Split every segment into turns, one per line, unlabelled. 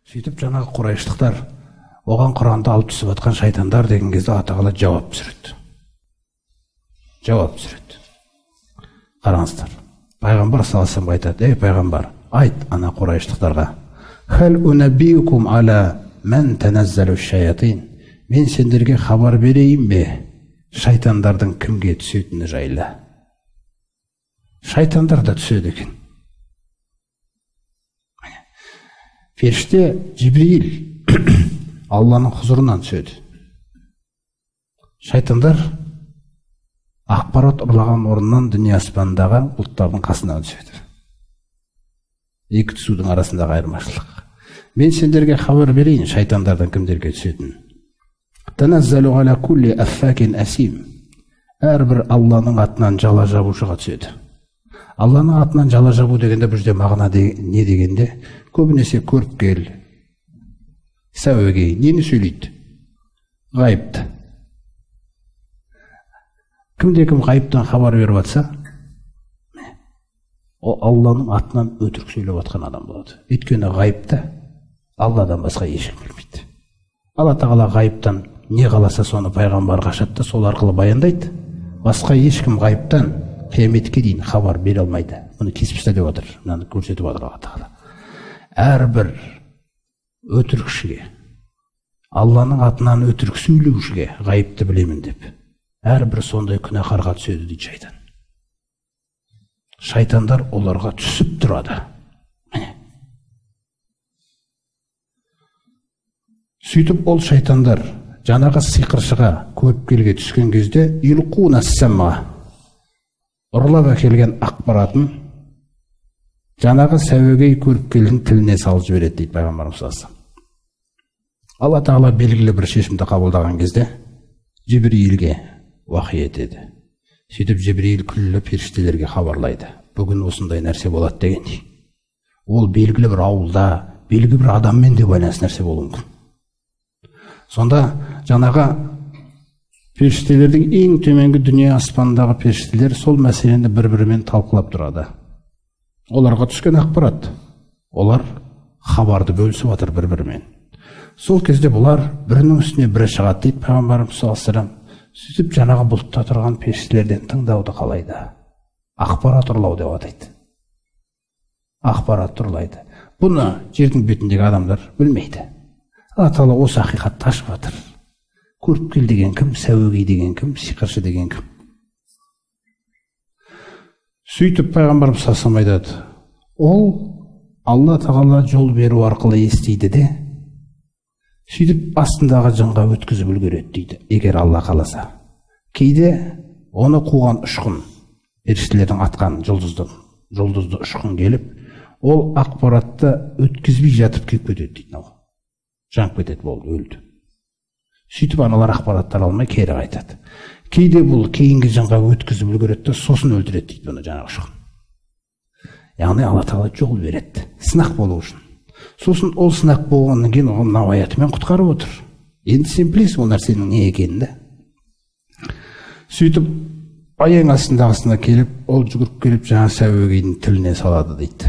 Сөйтіп жаңағы Құрайыштықтар оған Құранды алып түсіп жатқан шайтандар деген кезде Алла тағала жауап түсіреді. Қараңыздар. Пайғамбар саллаллаху алейхи айтады: "Ей пайғамбар, айт ана Құрайыштықтарға: Хал унаббиукум ала ман таназзалу шаятин. Мен сендерге хабар берейін бе шайтандардың кімге түсетіні жайлы?" Шайтандар да түседі екен. Періште Жибрил Алланың хұзырынан түседі. Шайтандар ақпарат ұрлаған орыннан дүние аспандағы бұлттардың қасына түседі. Екі түсудің арасындағы айырмашылық. Мен сендерге хабар берейін шайтандардан кімдерге түсетінін. Таназзалу ала кулли аффакин асим. Әрбір Алланың атынан жала жабушыға түседі. Алланың атынан жала жабу дегенде бұл жерде мағына не дегенде, көбінесе көріпкел, сәуегей, нені сөйлейді? Ғайыпты. Кімде-кім ғайыптан хабар беріп жатса, ол Алланың атынан өтірік сөйлеп жатқан адам болады. Өйткені ғайыпты Алладан басқа ешкім білмейді. Алла тағала ғайыптан не қаласа соны пайғамбарға ашады, сол арқылы баяндайды. Басқа ешкім ғайыптан қияметке дейін хабар бере алмайды. Бұны кесіп тастады деп отыр, мынаны көрсетіп отыр Алла тағала. Әрбір өтірікшіге, Алланың атынан өтірік сөйлеушіге ғайыпты білемін деп, әрбір сондай күнәһарға түседі дейді шайтан. Шайтандар оларға түсіп тұрады. Сөйтіп ол шайтандар жаңағы сиқыршыға көріпкелге түскен кезде илқуна самма, ұрлап әкелген ақпаратын жаңағы сәуегей көріпкелдің тіліне салып жібереді дейді пайғамбарымыз саллаллаху алейхи вассалам. Алла тағала белгілі бір шешімді қабылдаған кезде Жибрилге уахи етеді. Сөйтіп Жибрил күллі періштелерге хабарлайды: бүгін осындай нәрсе болады дегендей. Ол белгілі бір ауылда, белгілі бір адаммен де байланысты нәрсе болуы мүмкін. Сонда жаңағы періштелердің ең төменгі дүние аспандағы періштелер сол мәселені бір-бірімен талқылап тұрады. Оларға түскен ақпарат, олар хабарды бөлісіп жатыр бір-бірімен. Сол кезде бұлар бірінің үстіне бірі шығады дейді пайғамбарымыз саллаллаху алейхи вассалам. Сөйтіп жаңағы бұлтта тұрған періштелерден тыңдауды қалайды. Ақпарат ұрлау деп атайды. Ақпарат ұрлайды. Бұны жердің бетіндегі адамдар білмейді. Алла тағала осы ақиқатты ашып жатыр. Көріпкел деген кім, сәуегей деген кім, сиқыршы деген кім? Сөйтіп пайғамбарымыз саллаллаху алейхи айтады: ол Алла тағала жол беру арқылы естиді де, сөйтіп астындағы жынға өткізіп үлгереді дейді, егер Алла қаласа. Кейде оны қуған ұшқын, періштелердің атқан жұлдызды ұшқын келіп, ол ақпаратты өткізбей жатып келіп кетеді дейді. Жанып кетеді, болды, өлді. Сөйтіп аналар ақпараттар алмай кері қайтады. Кейде бұл кейінгі жынға өткізіп үлгереді, сосын өлтіреді дейді бұны жаңағы ұшқын. Яғни Алла тағала жол береді, сынақ болу үшін. Сосын ол сынақ болғаннан кейін ол мынау аятымен құтқарып отыр. Енді сен білесің ол нәрсенің не екенін. Сөйтіп аяң астындағысына келіп, ол жүгіріп келіп жаңа сәуегейдің тіліне салады дейді.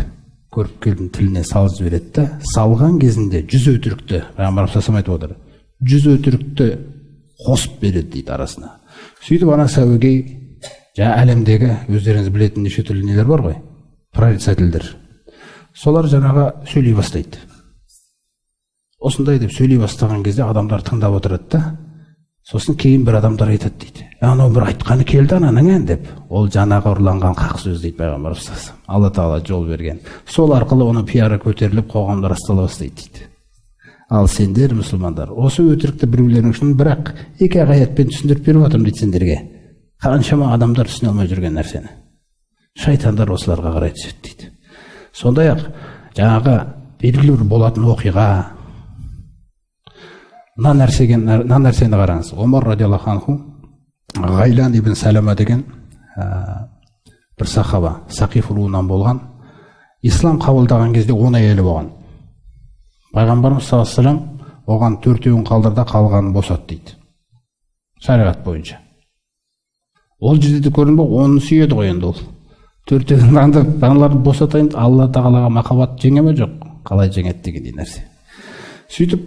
Көріпкелдің тіліне салып жібереді да, салған кезінде 100 өтірікті, пайғамбарымыз саллаллаху айтып отыр, 100 өтірікті қосып береді дейді арасына. Сөйтіп ана сәуегей жаңа әлемдегі өздеріңіз білетін неше түрлі нелер бар ғой, прорицательдер. Солар жаңаға сөйлей бастайды. Осындай деп сөйлей бастаған кезде адамдар тыңдап отырады да, сосын кейін бір адамдар айтады дейді: анау бір айтқаны келді ананың деп. Ол жаңағы ұрланған хақ сөз дейді пайғамбарымыз саллаллаху алейхи вассалам. Алла тағала жол берген. Сол арқылы оның пиары көтеріліп қоғамда растала бастайды дейді. Ал сендер мұсылмандар, осы өтірікті біреулерің үшін бірақ екі аятпен түсіндіріп беріп жатырмын дейді сендерге. Қаншама адамдар түсіне алмай жүрген нәрсені. Шайтандар осыларға қарай түседі дейді. Сондай-ақ жаңағы белгілі бір болатын оқиға, мына нәрсені қараңыз. Омар радиаллаху анху Ғайлан ибн Салама деген бір сахаба, Сақиф руынан болған, ислам қабылдаған кезде 10 әйелі болған. Пайғамбарымыз саллаллаху алейхи вассалам оған 4-еуін қалдырда, қалғанын босат дейді, шариғат бойынша. Ол жерде көрінбей, оны сүйеді ғой енді ол. 4-еуін аналарды босатайын, Алла тағалаға махаббат жеңе ме жоқ? Қалай жеңеді дегендей нәрсе. Сөйтіп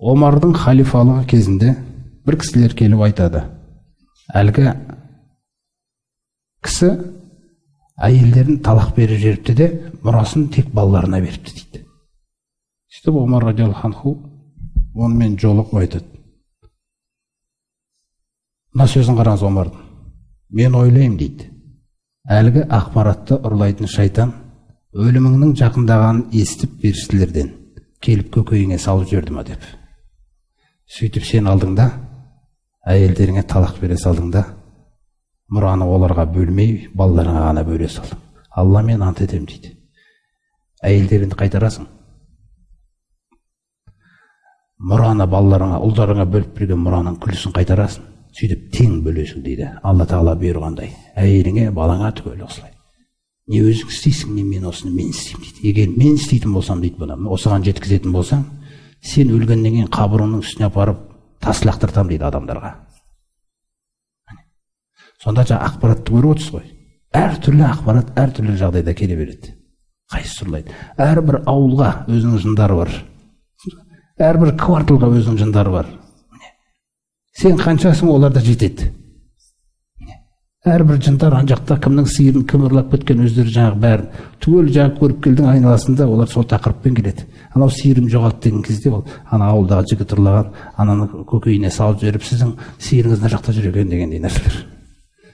Омардың халифалығы кезінде бір кісілер келіп айтады, әлгі кісі әйелдерін талақ беріп жіберіпті де, мұрасын тек балаларына беріпті дейді. Сөйтіп Омар радиаллаху анху онымен жолығып айтады, мына сөзін қараңыз Омардың, мен ойлаймын дейді, әлгі ақпаратты ұрлайтын шайтан өліміңнің жақындағанын естіп періштелерден келіп көкейіңе салып жіберді ма деп. Сөйтіп сен алдыңда әйелдеріңе талақ бере салдыңда, мұраны оларға бөлмей, балаларыңа ғана бөле салдың. Алла мен ант етемін дейді, әйелдеріңді қайтарасың, мұраны балаларыңа, ұлдарыңа бөліп берген мұраның күлісін қайтарасың, сөйтіп тең бөлесің дейді. Алла тағала бұйырғандай, әйеліңе, балаңа түгел осылай. Не өзің істейсің, не мен осыны мен істеймін дейді. Егер мен істейтін болсам дейді, бұны осыған жеткізетін болсаң, сен өлгеннен кейін қабырыңның үстіне апарып тас лақтыртам дейді адамдарға. Сонда жаңа ақпаратты көріп отырсыз ғой. Әртүрлі ақпарат әртүрлі жағдайда келе береді. Қайсысы ұрлайды? Әрбір ауылға өзінің жындары бар. Әрбір кварталға өзінің жындары бар. Сен қаншасың, олар да жетеді. Әрбір жындар ана жақта кімнің сиырын кім ұрлап кеткен, өздері жаңағы бәрін түгел жаңағы көріп келдің айналасында, олар сол тақырыппен келеді. Анау сиырым жоғалды деген кезде ол ана ауылдағы жігіт ұрлаған, ананы көкейіне салып жіберіп, сіздің сиырыңыз мына жақта жүр екен дегендей нәрселер.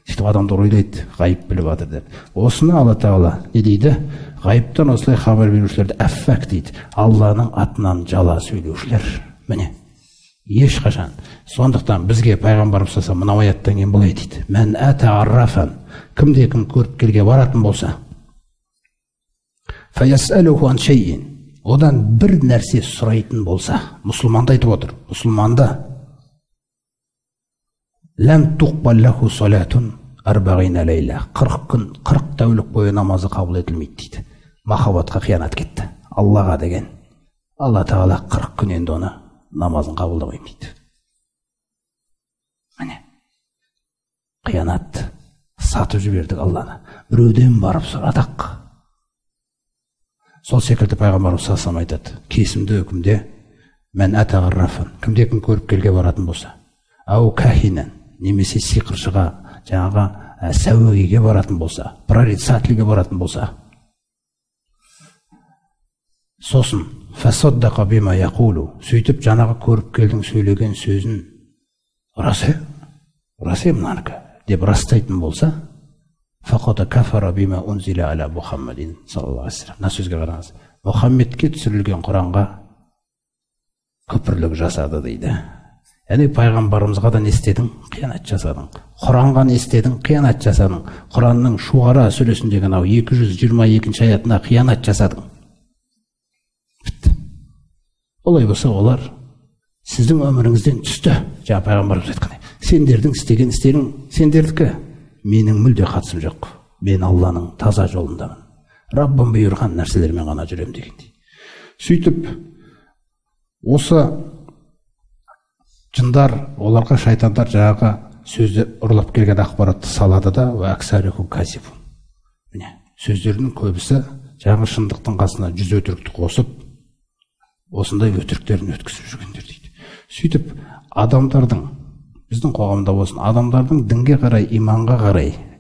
Сөйтіп адамдар ойлайды, ғайып біліп жатыр деп. Осыны Алла тағала не дейді? Ғайыптан осылай хабар берушілерді әффак дейді. Алланың атынан жала сөйлеушілер. Міне, ешқашан. Сондықтан бізге пайғамбарымыз саллаллаху мынау аяттан кейін былай дейді: "Мән ата аррафан", кімде кім көріпкелге баратын болса, фаясалуху ан шайин, одан бір нәрсе сұрайтын болса, мұсылманды айтып отыр, мұсылманда ләм туқбаллаху салатун арбағина лейла, 40 күн, 40 тәулік бойы намазы қабыл етілмейді дейді. Махаббатқа қиянат кетті, Аллаға деген. Алла тағала 40 күн енді оны намазын қабылдамаймын дейді. Міне, қиянат, сатып жібердік Алланы, біреуден барып сұрадық. Сол секілді пайғамбарымыз саллаллаху алейхи айтады, кесімді үкімде мән атағаррафан, кімде кім көріпкелге баратын болса, ау кахинан, немесе сиқыршыға, жаңағы сәуегеге баратын болса, прорицательге баратын болса, сосын фасаддақа бима яқулу, сөйтіп жаңағы көріпкелдің сөйлеген сөзін расы мынанікі деп растайтын болса, фақада кафара бима унзила аля Мұхаммадин саллаллаху алейхи вассалам. Мына сөзге қараңыз, Мұхаммедке түсірілген Құранға күпірлік жасады дейді. Яғни пайғамбарымызға да не істедің? Қиянат жасадың. Құранға не істедің? Қиянат жасадың. Құранның Шуара сүресіндегі анау 222 аятына қиянат жасадың. Бітті. Олай болса олар сіздің өміріңізден түсті. Жаңа пайғамбарымыз айтқандай, сендердің істеген істерің сендердікі, менің мүлде қатысым жоқ. Мен Алланың таза жолындамын. Раббым бұйырған нәрселермен ғана жүремін дегендей. Сөйтіп осы жындар, оларға шайтандар жаңағы сөзді ұрлап келген ақпаратты салады да, вәксариху касифу. Міне, сөздерінің көбісі жаңағы шындықтың қасына 100 өтірікті қосып, осындай өтіріктерін өткізіп жүргендер дейді. Сөйтіп адамдардың, біздің қоғамда болсын, адамдардың дінге қарай,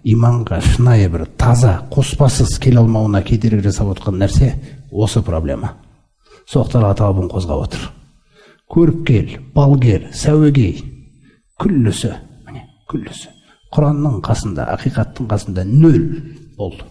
иманға шынайы бір таза, қоспасыз келе алмауына кедергі жасап отқан нәрсе осы проблема. Соқтар аталабын қозғап отыр. Көріпкел, балгер, сәуегей, күллісі, Құранның қасында, ақиқаттың қасында 0 болды.